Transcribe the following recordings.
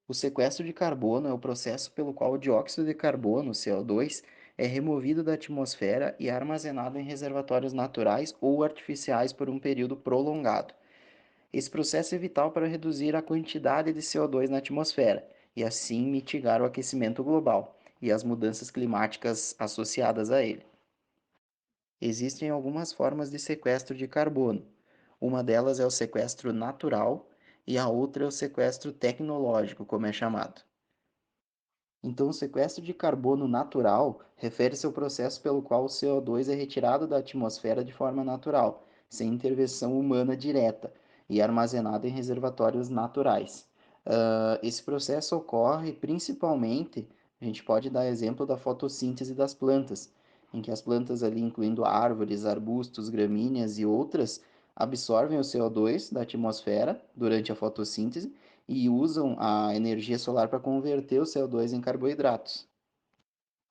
O sequestro de carbono é o processo pelo qual o dióxido de carbono, CO2, é removido da atmosfera e armazenado em reservatórios naturais ou artificiais por um período prolongado. Esse processo é vital para reduzir a quantidade de CO2 na atmosfera e, assim, mitigar o aquecimento global e as mudanças climáticas associadas a ele. Existem algumas formas de sequestro de carbono. Uma delas é o sequestro natural e a outra é o sequestro tecnológico, como é chamado. Então, o sequestro de carbono natural refere-se ao processo pelo qual o CO2 é retirado da atmosfera de forma natural, sem intervenção humana direta, e armazenado em reservatórios naturais. Esse processo ocorre principalmente, a gente pode dar exemplo da fotossíntese das plantas, em que as plantas ali, incluindo árvores, arbustos, gramíneas e outras, absorvem o CO2 da atmosfera durante a fotossíntese e usam a energia solar para converter o CO2 em carboidratos.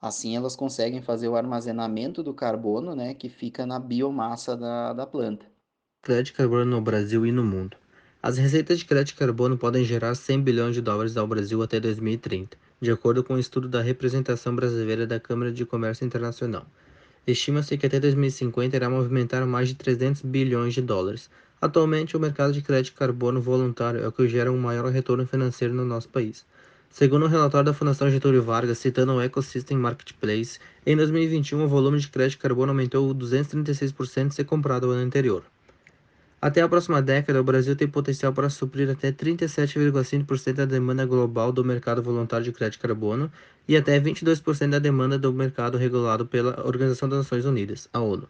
Assim, elas conseguem fazer o armazenamento do carbono, né, que fica na biomassa da planta. Crédito de carbono no Brasil e no mundo. As receitas de crédito de carbono podem gerar 100 bilhões de dólares ao Brasil até 2030, de acordo com um estudo da representação brasileira da Câmara de Comércio Internacional. Estima-se que até 2050 irá movimentar mais de 300 bilhões de dólares. Atualmente, o mercado de crédito de carbono voluntário é o que gera um maior retorno financeiro no nosso país. Segundo um relatório da Fundação Getúlio Vargas, citando o Ecosystem Marketplace, em 2021 o volume de crédito de carbono aumentou 236% se comparado ao ano anterior. Até a próxima década, o Brasil tem potencial para suprir até 37,5% da demanda global do mercado voluntário de crédito de carbono e até 22% da demanda do mercado regulado pela Organização das Nações Unidas, a ONU.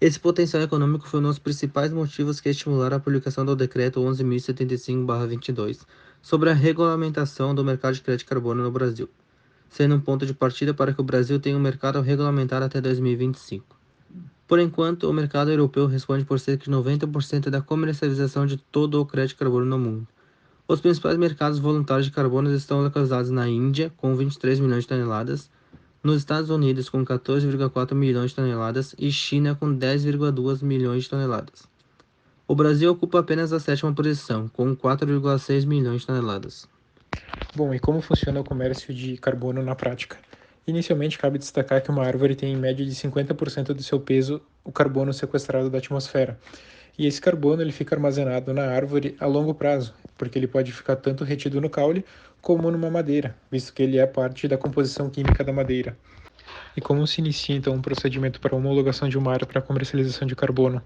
Esse potencial econômico foi um dos principais motivos que estimularam a publicação do Decreto 11.075/22 sobre a regulamentação do mercado de crédito de carbono no Brasil, sendo um ponto de partida para que o Brasil tenha um mercado regulamentado até 2025. Por enquanto, o mercado europeu responde por cerca de 90% da comercialização de todo o crédito de carbono no mundo. Os principais mercados voluntários de carbono estão localizados na Índia, com 23 milhões de toneladas, nos Estados Unidos, com 14,4 milhões de toneladas, e China, com 10,2 milhões de toneladas. O Brasil ocupa apenas a sétima posição, com 4,6 milhões de toneladas. Bom, e como funciona o comércio de carbono na prática? Inicialmente, cabe destacar que uma árvore tem em média de 50% do seu peso o carbono sequestrado da atmosfera. E esse carbono ele fica armazenado na árvore a longo prazo, porque ele pode ficar tanto retido no caule como numa madeira, visto que ele é parte da composição química da madeira. E como se inicia então um procedimento para homologação de uma área para comercialização de carbono?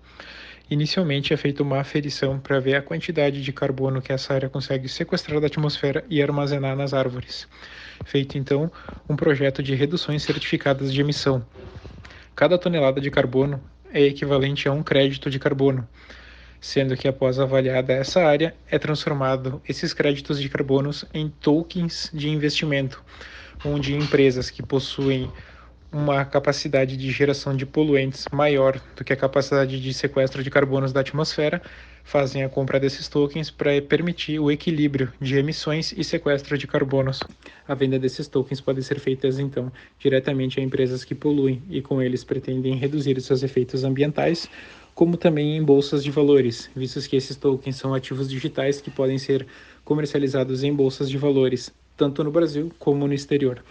Inicialmente é feita uma aferição para ver a quantidade de carbono que essa área consegue sequestrar da atmosfera e armazenar nas árvores. Feito então um projeto de reduções certificadas de emissão. Cada tonelada de carbono é equivalente a um crédito de carbono, sendo que após avaliada essa área, é transformado esses créditos de carbonos em tokens de investimento, onde empresas que possuem uma capacidade de geração de poluentes maior do que a capacidade de sequestro de carbonos da atmosfera, fazem a compra desses tokens para permitir o equilíbrio de emissões e sequestro de carbonos. A venda desses tokens pode ser feita, então, diretamente a empresas que poluem e com eles pretendem reduzir os seus efeitos ambientais, como também em bolsas de valores, visto que esses tokens são ativos digitais que podem ser comercializados em bolsas de valores, tanto no Brasil como no exterior.